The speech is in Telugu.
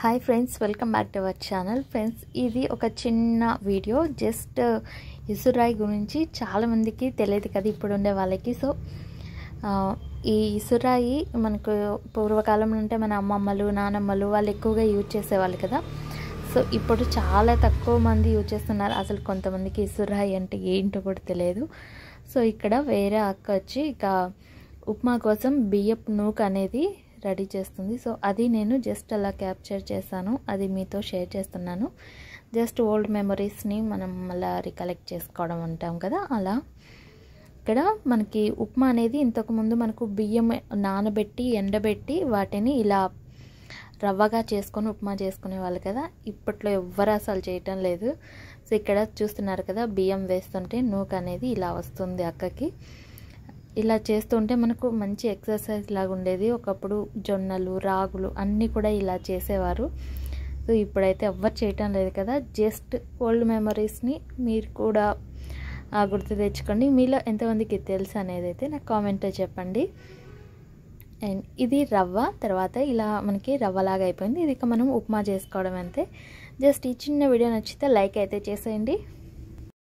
Hi friends, welcome back to our channel. Friends, ఇది ఒక చిన్న వీడియో. జస్ట్ ఇసురాయి గురించి చాలామందికి తెలియదు కదా ఇప్పుడు ఉండే వాళ్ళకి. సో ఈ ఇసురాయి మనకు పూర్వకాలంలో అంటే మన అమ్మమ్మలు నానమ్మలు వాళ్ళు ఎక్కువగా యూజ్ చేసేవాళ్ళు కదా. సో ఇప్పుడు చాలా తక్కువ మంది యూజ్ చేస్తున్నారు. అసలు కొంతమందికి ఇసురాయి అంటే ఏంటో కూడా తెలియదు. సో ఇక్కడ వేరే అక్క వచ్చి ఇక ఉప్మా కోసం బియ్యపు నూక అనేది రెడీ చేస్తుంది. సో అది నేను జస్ట్ అలా క్యాప్చర్ చేశాను, అది మీతో షేర్ చేస్తున్నాను. జస్ట్ ఓల్డ్ మెమరీస్ని మనం అలా రికలెక్ట్ చేసుకోవడం ఉంటాం కదా, అలా. ఇక్కడ మనకి ఉప్మా అనేది ఇంతకుముందు మనకు బియ్యం నానబెట్టి ఎండబెట్టి వాటిని ఇలా రవ్వగా చేసుకొని ఉప్మా చేసుకునే వాళ్ళు కదా. ఇప్పట్లో ఎవ్వరు అసలు చేయటం లేదు. సో ఇక్కడ చూస్తున్నారు కదా, బియ్యం వేస్తుంటే నూక అనేది ఇలా వస్తుంది అక్కకి. ఇలా చేస్తుంటే మనకు మంచి ఎక్సర్సైజ్ లాగా ఉండేది. ఒకప్పుడు జొన్నలు రాగులు అన్నీ కూడా ఇలా చేసేవారు. సో ఇప్పుడైతే ఎవ్వరు చేయటం లేదు కదా. జస్ట్ ఓల్డ్ మెమరీస్ని మీరు కూడా గుర్తు తెచ్చుకోండి. మీలో ఎంతమందికి తెలుసు అనేది అయితే నాకు కామెంట్లో చెప్పండి. అండ్ ఇది రవ్వ తర్వాత ఇలా మనకి రవ్వలాగా అయిపోయింది. ఇది ఇక మనం ఉప్మా చేసుకోవడం అంతే. జస్ట్ ఈ చిన్న వీడియో నచ్చితే లైక్ అయితే చేసేయండి.